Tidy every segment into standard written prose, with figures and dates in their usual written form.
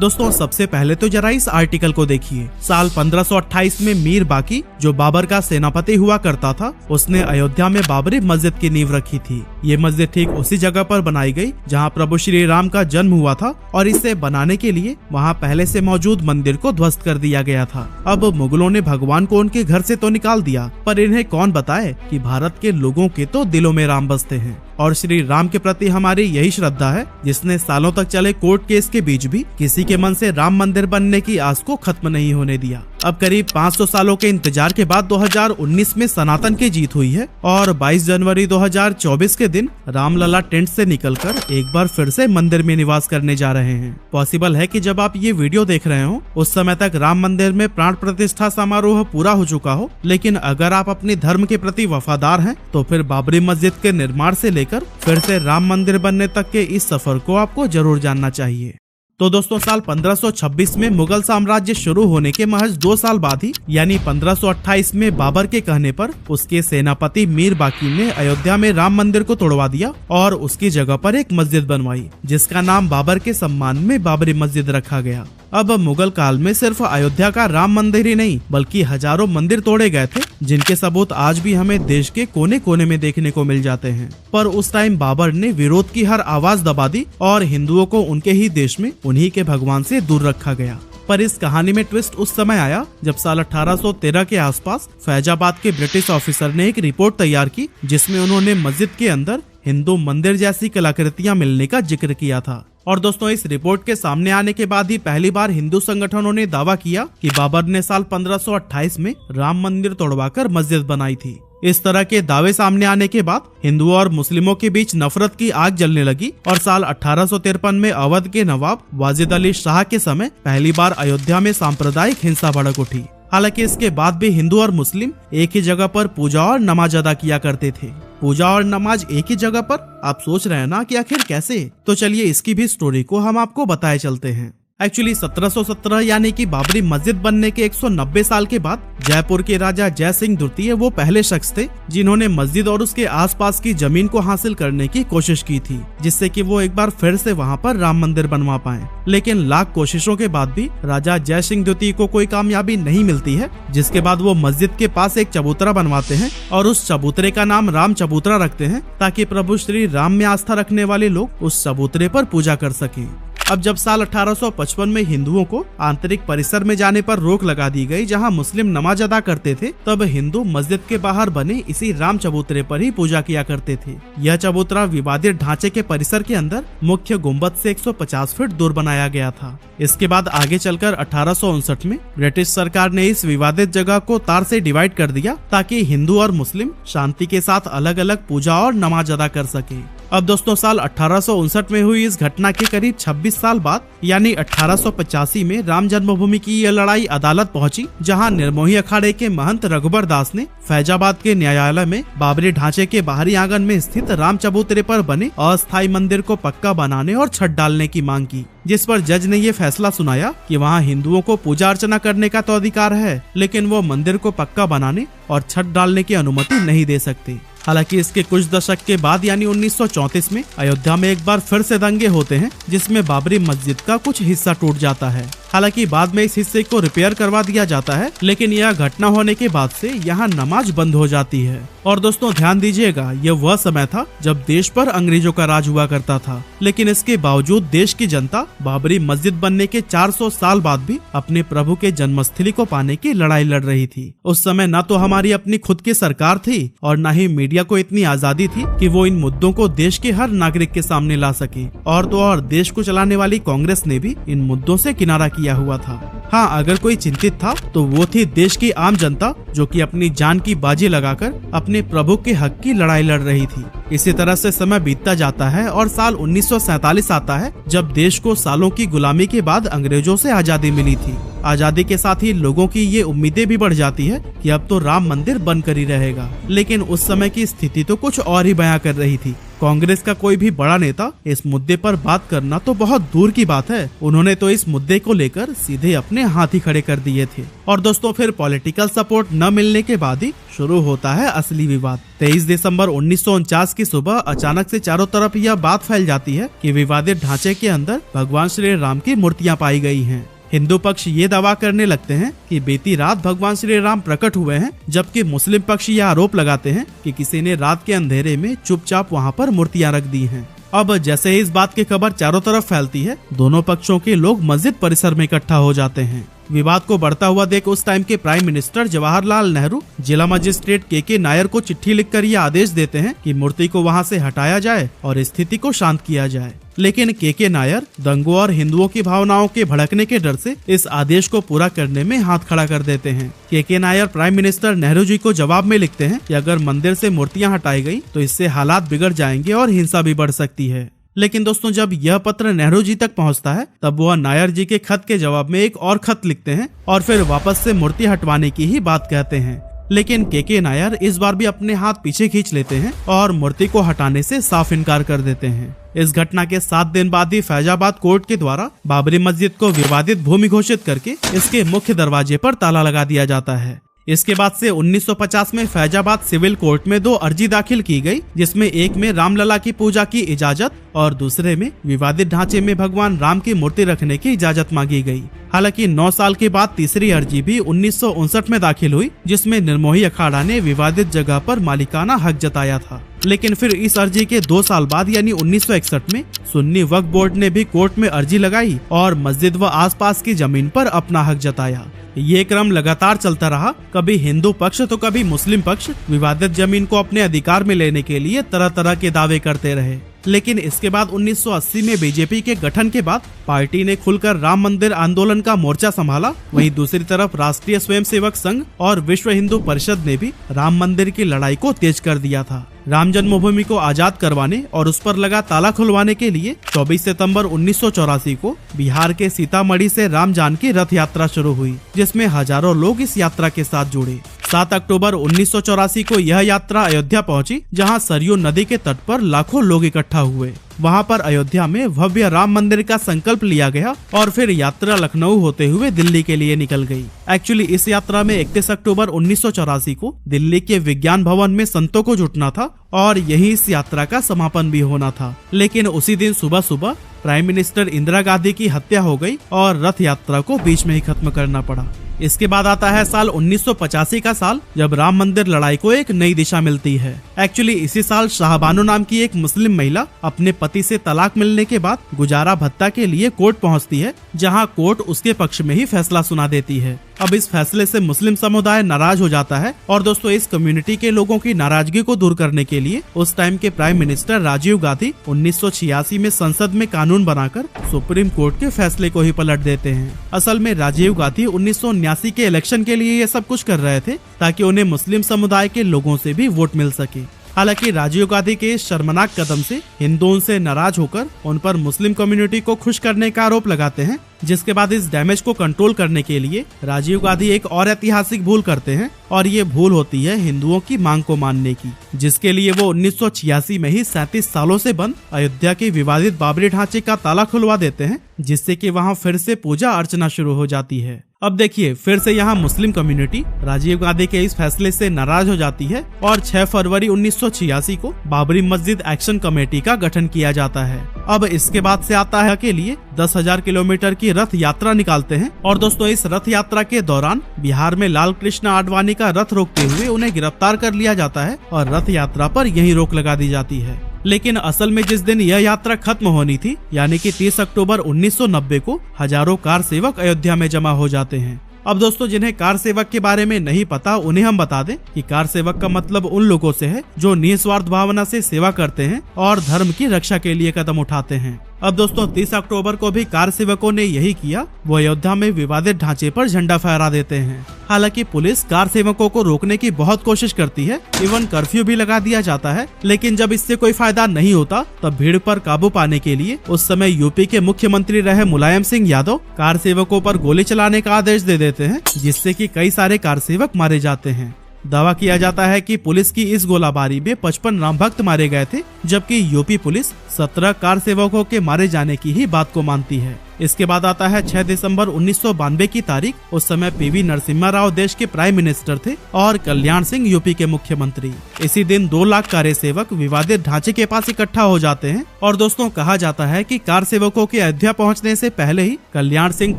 दोस्तों सबसे पहले तो जरा इस आर्टिकल को देखिए। साल 1528 में मीर बाकी, जो बाबर का सेनापति हुआ करता था, उसने अयोध्या में बाबरी मस्जिद की नींव रखी थी। ये मस्जिद ठीक उसी जगह पर बनाई गई जहां प्रभु श्री राम का जन्म हुआ था और इसे बनाने के लिए वहां पहले से मौजूद मंदिर को ध्वस्त कर दिया गया था। अब मुगलों ने भगवान को उनके घर से तो निकाल दिया, पर इन्हें कौन बताए कि भारत के लोगों के तो दिलों में राम बसते हैं और श्री राम के प्रति हमारी यही श्रद्धा है जिसने सालों तक चले कोर्ट केस के बीच भी किसी के मन से राम मंदिर बनने की आस को खत्म नहीं होने दिया। अब करीब 500 सालों के इंतजार के बाद 2019 में सनातन की जीत हुई है और 22 जनवरी 2024 के दिन रामलला टेंट से निकलकर एक बार फिर से मंदिर में निवास करने जा रहे हैं। पॉसिबल है कि जब आप ये वीडियो देख रहे हो उस समय तक राम मंदिर में प्राण प्रतिष्ठा समारोह पूरा हो चुका हो, लेकिन अगर आप अपने धर्म के प्रति वफादार हैं तो फिर बाबरी मस्जिद के निर्माण से लेकर फिर से राम मंदिर बनने तक के इस सफर को आपको जरूर जानना चाहिए। तो दोस्तों साल 1526 में मुगल साम्राज्य शुरू होने के महज 2 साल बाद ही यानी 1528 में बाबर के कहने पर उसके सेनापति मीर बाकी ने अयोध्या में राम मंदिर को तोड़वा दिया और उसकी जगह पर एक मस्जिद बनवाई जिसका नाम बाबर के सम्मान में बाबरी मस्जिद रखा गया। अब मुगल काल में सिर्फ अयोध्या का राम मंदिर ही नहीं बल्कि हजारों मंदिर तोड़े गए थे जिनके सबूत आज भी हमें देश के कोने कोने में देखने को मिल जाते हैं। पर उस टाइम बाबर ने विरोध की हर आवाज दबा दी और हिंदुओं को उनके ही देश में उन्हीं के भगवान से दूर रखा गया। पर इस कहानी में ट्विस्ट उस समय आया जब साल 1813 के आसपास फैजाबाद के ब्रिटिश ऑफिसर ने एक रिपोर्ट तैयार की जिसमें उन्होंने मस्जिद के अंदर हिंदू मंदिर जैसी कलाकृतियां मिलने का जिक्र किया था। और दोस्तों इस रिपोर्ट के सामने आने के बाद ही पहली बार हिंदू संगठनों ने दावा किया कि बाबर ने साल 1528 में राम मंदिर तोड़वाकर मस्जिद बनाई थी। इस तरह के दावे सामने आने के बाद हिंदुओं और मुस्लिमों के बीच नफरत की आग जलने लगी और साल 1853 में अवध के नवाब वाजिद अली शाह के समय पहली बार अयोध्या में सांप्रदायिक हिंसा भड़क उठी। हालांकि इसके बाद भी हिंदू और मुस्लिम एक ही जगह पर पूजा और नमाज अदा किया करते थे। पूजा और नमाज एक ही जगह पर, आप सोच रहे हैं ना कि आखिर कैसे? तो चलिए इसकी भी स्टोरी को हम आपको बताए चलते हैं। एक्चुअली 1717 यानी कि बाबरी मस्जिद बनने के 190 साल के बाद जयपुर के राजा जय सिंह द्वितीय वो पहले शख्स थे जिन्होंने मस्जिद और उसके आसपास की जमीन को हासिल करने की कोशिश की थी जिससे कि वो एक बार फिर से वहां पर राम मंदिर बनवा पाए। लेकिन लाख कोशिशों के बाद भी राजा जय सिंह द्वितीय को कोई कामयाबी नहीं मिलती है, जिसके बाद वो मस्जिद के पास एक चबूतरा बनवाते हैं और उस चबूतरे का नाम राम चबूतरा रखते हैं ताकि प्रभु श्री राम में आस्था रखने वाले लोग उस चबूतरे पर पूजा कर सकें। अब जब साल 1855 में हिंदुओं को आंतरिक परिसर में जाने पर रोक लगा दी गई जहां मुस्लिम नमाज अदा करते थे, तब हिंदू मस्जिद के बाहर बने इसी राम चबूतरे पर ही पूजा किया करते थे। यह चबूतरा विवादित ढांचे के परिसर के अंदर मुख्य गुम्बद से 150 फीट दूर बनाया गया था। इसके बाद आगे चलकर 1859 में ब्रिटिश सरकार ने इस विवादित जगह को तार से डिवाइड कर दिया ताकि हिंदू और मुस्लिम शांति के साथ अलग अलग पूजा और नमाज अदा कर सके। अब दोस्तों साल 1859 में हुई इस घटना के करीब 26 साल बाद यानी 1885 में राम जन्मभूमि की यह लड़ाई अदालत पहुंची जहां निर्मोही अखाड़े के महंत रघुबर दास ने फैजाबाद के न्यायालय में बाबरी ढांचे के बाहरी आंगन में स्थित राम चबूतरे पर बने अस्थायी मंदिर को पक्का बनाने और छत डालने की मांग की, जिस पर जज ने ये फैसला सुनाया कि वहां हिंदुओं को पूजा अर्चना करने का तो अधिकार है, लेकिन वो मंदिर को पक्का बनाने और छत डालने की अनुमति नहीं दे सकते। हालांकि इसके कुछ दशक के बाद यानी 1934 में अयोध्या में एक बार फिर से दंगे होते हैं जिसमें बाबरी मस्जिद का कुछ हिस्सा टूट जाता है। हालांकि बाद में इस हिस्से को रिपेयर करवा दिया जाता है, लेकिन यह घटना होने के बाद से यहाँ नमाज बंद हो जाती है। और दोस्तों ध्यान दीजिएगा, यह वह समय था जब देश पर अंग्रेजों का राज हुआ करता था, लेकिन इसके बावजूद देश की जनता बाबरी मस्जिद बनने के 400 साल बाद भी अपने प्रभु के जन्मस्थली को पाने की लड़ाई लड़ रही थी। उस समय न तो हमारी अपनी खुद की सरकार थी और न ही मीडिया को इतनी आजादी थी कि वो इन मुद्दों को देश के हर नागरिक के सामने ला सके। और तो और देश को चलाने वाली कांग्रेस ने भी इन मुद्दों से किनारा किया हुआ था। हाँ, अगर कोई चिंतित था तो वो थी देश की आम जनता जो कि अपनी जान की बाजी लगाकर अपने प्रभु के हक की लड़ाई लड़ रही थी। इसी तरह से समय बीतता जाता है और साल 1947 आता है जब देश को सालों की गुलामी के बाद अंग्रेजों से आजादी मिली थी। आजादी के साथ ही लोगों की ये उम्मीदें भी बढ़ जाती है कि अब तो राम मंदिर बनकर ही रहेगा, लेकिन उस समय की स्थिति तो कुछ और ही बयां कर रही थी। कांग्रेस का कोई भी बड़ा नेता इस मुद्दे पर बात करना तो बहुत दूर की बात है, उन्होंने तो इस मुद्दे को लेकर सीधे अपने हाथ ही खड़े कर दिए थे। और दोस्तों फिर पॉलिटिकल सपोर्ट न न मिलने के बाद ही शुरू होता है असली विवाद। 23 दिसंबर 1949 की सुबह अचानक से चारों तरफ यह बात फैल जाती है कि विवादित ढांचे के अंदर भगवान श्री राम की मूर्तियां पाई गई हैं। हिंदू पक्ष ये दावा करने लगते हैं कि बीती रात भगवान श्री राम प्रकट हुए हैं, जबकि मुस्लिम पक्ष यह आरोप लगाते हैं कि किसी ने रात के अंधेरे में चुपचाप वहां पर मूर्तियां रख दी हैं। अब जैसे ही इस बात की खबर चारों तरफ फैलती है, दोनों पक्षों के लोग मस्जिद परिसर में इकट्ठा हो जाते हैं। विवाद को बढ़ता हुआ देख उस टाइम के प्राइम मिनिस्टर जवाहरलाल नेहरू जिला मजिस्ट्रेट के नायर को चिट्ठी लिखकर यह आदेश देते हैं कि मूर्ति को वहां से हटाया जाए और स्थिति को शांत किया जाए। लेकिन के नायर दंगों और हिंदुओं की भावनाओं के भड़कने के डर से इस आदेश को पूरा करने में हाथ खड़ा कर देते हैं। के नायर प्राइम मिनिस्टर नेहरू जी को जवाब में लिखते हैं कि अगर मंदिर से मूर्तियां हटाई गई तो इससे हालात बिगड़ जाएंगे और हिंसा भी बढ़ सकती है। लेकिन दोस्तों, जब यह पत्र नेहरू जी तक पहुंचता है तब वह नायर जी के खत के जवाब में एक और खत लिखते हैं और फिर वापस से मूर्ति हटवाने की ही बात कहते हैं। लेकिन के नायर इस बार भी अपने हाथ पीछे खींच लेते हैं और मूर्ति को हटाने से साफ इनकार कर देते हैं। इस घटना के 7 दिन बाद ही फैजाबाद कोर्ट के द्वारा बाबरी मस्जिद को विवादित भूमि घोषित करके इसके मुख्य दरवाजे पर ताला लगा दिया जाता है। इसके बाद से 1950 में फैजाबाद सिविल कोर्ट में 2 अर्जी दाखिल की गई, जिसमें एक में रामलला की पूजा की इजाजत और दूसरे में विवादित ढांचे में भगवान राम की मूर्ति रखने की इजाजत मांगी गई। हालांकि 9 साल के बाद तीसरी अर्जी भी 1959 में दाखिल हुई, जिसमें निर्मोही अखाड़ा ने विवादित जगह पर मालिकाना हक जताया था। लेकिन फिर इस अर्जी के 2 साल बाद यानी 1961 में सुन्नी वक्फ बोर्ड ने भी कोर्ट में अर्जी लगाई और मस्जिद व आसपास की जमीन पर अपना हक जताया। ये क्रम लगातार चलता रहा। कभी हिंदू पक्ष तो कभी मुस्लिम पक्ष विवादित जमीन को अपने अधिकार में लेने के लिए तरह तरह के दावे करते रहे। लेकिन इसके बाद 1980 में बीजेपी के गठन के बाद पार्टी ने खुलकर राम मंदिर आंदोलन का मोर्चा संभाला। वहीं दूसरी तरफ राष्ट्रीय स्वयंसेवक संघ और विश्व हिंदू परिषद ने भी राम मंदिर की लड़ाई को तेज कर दिया था। राम जन्मभूमि को आजाद करवाने और उस पर लगा ताला खुलवाने के लिए 24 सितंबर 1984 को बिहार के सीतामढ़ी से राम जानकी रथ यात्रा शुरू हुई, जिसमें हजारों लोग इस यात्रा के साथ जुड़े। 7 अक्टूबर 1984 को यह यात्रा अयोध्या पहुंची, जहां सरयू नदी के तट पर लाखों लोग इकट्ठा हुए। वहां पर अयोध्या में भव्य राम मंदिर का संकल्प लिया गया और फिर यात्रा लखनऊ होते हुए दिल्ली के लिए निकल गई। एक्चुअली इस यात्रा में 31 अक्टूबर 1984 को दिल्ली के विज्ञान भवन में संतों को जुटना था और यही इस यात्रा का समापन भी होना था। लेकिन उसी दिन सुबह सुबह प्राइम मिनिस्टर इंदिरा गांधी की हत्या हो गई और रथ यात्रा को बीच में ही खत्म करना पड़ा। इसके बाद आता है साल 1985 का साल, जब राम मंदिर लड़ाई को एक नई दिशा मिलती है। एक्चुअली इसी साल शाहबानो नाम की एक मुस्लिम महिला अपने पति से तलाक मिलने के बाद गुजारा भत्ता के लिए कोर्ट पहुंचती है, जहां कोर्ट उसके पक्ष में ही फैसला सुना देती है। अब इस फैसले से मुस्लिम समुदाय नाराज हो जाता है और दोस्तों, इस कम्युनिटी के लोगों की नाराजगी को दूर करने के लिए उस टाइम के प्राइम मिनिस्टर राजीव गांधी 1986 में संसद में कानून बनाकर सुप्रीम कोर्ट के फैसले को ही पलट देते हैं। असल में राजीव गांधी 1979 के इलेक्शन के लिए ये सब कुछ कर रहे थे ताकि उन्हें मुस्लिम समुदाय के लोगों से भी वोट मिल सके। हालांकि राजीव गांधी के इस शर्मनाक कदम से हिंदुओं से नाराज होकर उन पर मुस्लिम कम्युनिटी को खुश करने का आरोप लगाते हैं, जिसके बाद इस डैमेज को कंट्रोल करने के लिए राजीव गांधी एक और ऐतिहासिक भूल करते हैं और ये भूल होती है हिंदुओं की मांग को मानने की, जिसके लिए वो 1986 में ही 37 सालों से बंद अयोध्या के विवादित बाबरी ढांचे का ताला खुलवा देते हैं, जिससे कि वहां फिर से पूजा अर्चना शुरू हो जाती है। अब देखिए, फिर से यहाँ मुस्लिम कम्युनिटी राजीव गांधी के इस फैसले से नाराज हो जाती है और 6 फरवरी 1986 को बाबरी मस्जिद एक्शन कमेटी का गठन किया जाता है। अब इसके बाद से आता है के लिए 10,000 किलोमीटर की रथ यात्रा निकालते हैं और दोस्तों, इस रथ यात्रा के दौरान बिहार में लाल कृष्ण आडवाणी का रथ रोकते हुए उन्हें गिरफ्तार कर लिया जाता है और रथ यात्रा पर यही रोक लगा दी जाती है। लेकिन असल में जिस दिन यह यात्रा खत्म होनी थी, यानी कि 30 अक्टूबर 1990 को हजारों कार सेवक अयोध्या में जमा हो जाते हैं। अब दोस्तों, जिन्हें कार सेवक के बारे में नहीं पता, उन्हें हम बता दें कि कार सेवक का मतलब उन लोगों से है जो निस्वार्थ भावना से सेवा करते हैं और धर्म की रक्षा के लिए कदम उठाते हैं। अब दोस्तों, 30 अक्टूबर को भी कार सेवकों ने यही किया। वो अयोध्या में विवादित ढांचे पर झंडा फहरा देते हैं। हालांकि पुलिस कार सेवकों को रोकने की बहुत कोशिश करती है, इवन कर्फ्यू भी लगा दिया जाता है, लेकिन जब इससे कोई फायदा नहीं होता तब भीड़ पर काबू पाने के लिए उस समय यूपी के मुख्यमंत्री रहे मुलायम सिंह यादव कार सेवकों पर गोली चलाने का आदेश दे देते हैं, जिससे कि कई सारे कार सेवक मारे जाते हैं। दावा किया जाता है कि पुलिस की इस गोलाबारी में 55 राम भक्त मारे गए थे, जबकि यूपी पुलिस 17 कार सेवकों के मारे जाने की ही बात को मानती है। इसके बाद आता है 6 दिसंबर 1992 की तारीख। उस समय पीवी नरसिम्हा राव देश के प्राइम मिनिस्टर थे और कल्याण सिंह यूपी के मुख्यमंत्री। इसी दिन 2 लाख कार्य सेवक विवादित ढांचे के पास इकट्ठा हो जाते हैं और दोस्तों कहा जाता है कि कार सेवकों के अयोध्या पहुंचने से पहले ही कल्याण सिंह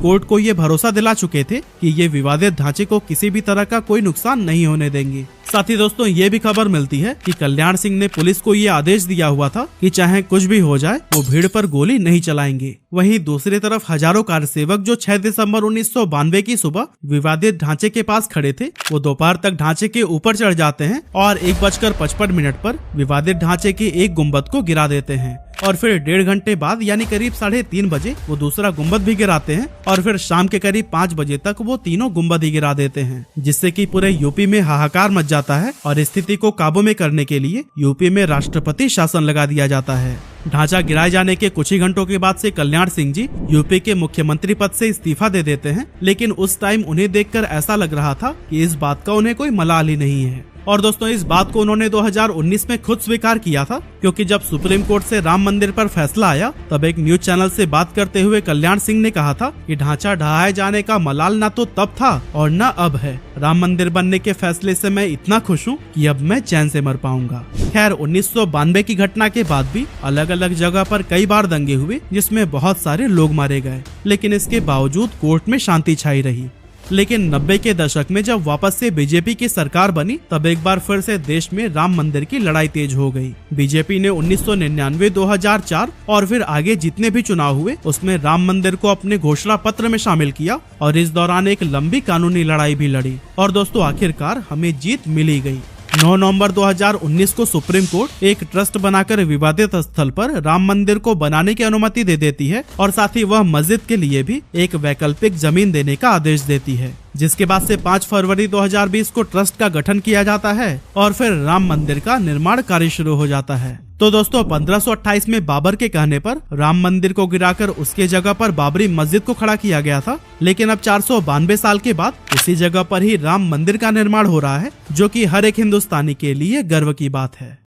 कोर्ट को ये भरोसा दिला चुके थे कि ये विवादित ढांचे को किसी भी तरह का कोई नुकसान नहीं होने देंगे। साथ ही दोस्तों ये भी खबर मिलती है कि कल्याण सिंह ने पुलिस को ये आदेश दिया हुआ था कि चाहे कुछ भी हो जाए वो भीड़ पर गोली नहीं चलाएंगे। वहीं दूसरी तरफ हजारों कार सेवक जो 6 दिसंबर 1992 की सुबह विवादित ढांचे के पास खड़े थे, वो दोपहर तक ढांचे के ऊपर चढ़ जाते हैं और 1:55 पर विवादित ढांचे के एक गुंबद को गिरा देते हैं और फिर 1.5 घंटे बाद यानी करीब 3:30 बजे वो दूसरा गुंबद भी गिराते हैं और फिर शाम के करीब 5 बजे तक वो तीनों गुंबद ही गिरा देते हैं, जिससे कि पूरे यूपी में हाहाकार मच जाता है और स्थिति को काबू में करने के लिए यूपी में राष्ट्रपति शासन लगा दिया जाता है। ढांचा गिराए जाने के कुछ ही घंटों के बाद से कल्याण सिंह जी यूपी के मुख्यमंत्री पद से इस्तीफा दे देते हैं, लेकिन उस टाइम उन्हें देखकर ऐसा लग रहा था कि इस बात का उन्हें कोई मलाल ही नहीं है। और दोस्तों इस बात को उन्होंने 2019 में खुद स्वीकार किया था, क्योंकि जब सुप्रीम कोर्ट से राम मंदिर पर फैसला आया तब एक न्यूज चैनल से बात करते हुए कल्याण सिंह ने कहा था कि ढांचा ढहाए जाने का मलाल न तो तब था और न अब है। राम मंदिर बनने के फैसले से मैं इतना खुश हूँ कि अब मैं चैन से मर पाऊंगा। खैर 1992 की घटना के बाद भी अलग अलग जगह पर कई बार दंगे हुए जिसमें बहुत सारे लोग मारे गए, लेकिन इसके बावजूद कोर्ट में शांति छाई रही। लेकिन 90 के दशक में जब वापस से बीजेपी की सरकार बनी तब एक बार फिर से देश में राम मंदिर की लड़ाई तेज हो गई। बीजेपी ने 1999, 2004 और फिर आगे जितने भी चुनाव हुए उसमें राम मंदिर को अपने घोषणा पत्र में शामिल किया और इस दौरान एक लंबी कानूनी लड़ाई भी लड़ी और दोस्तों आखिरकार हमें जीत मिली गई। 9 नवंबर 2019 को सुप्रीम कोर्ट एक ट्रस्ट बनाकर विवादित स्थल पर राम मंदिर को बनाने की अनुमति दे देती है और साथ ही वह मस्जिद के लिए भी एक वैकल्पिक जमीन देने का आदेश देती है, जिसके बाद से 5 फरवरी 2020 को ट्रस्ट का गठन किया जाता है और फिर राम मंदिर का निर्माण कार्य शुरू हो जाता है। तो दोस्तों 1528 में बाबर के कहने पर राम मंदिर को गिराकर उसके जगह पर बाबरी मस्जिद को खड़ा किया गया था, लेकिन अब 492 साल के बाद उसी जगह पर ही राम मंदिर का निर्माण हो रहा है, जो कि हर एक हिंदुस्तानी के लिए गर्व की बात है।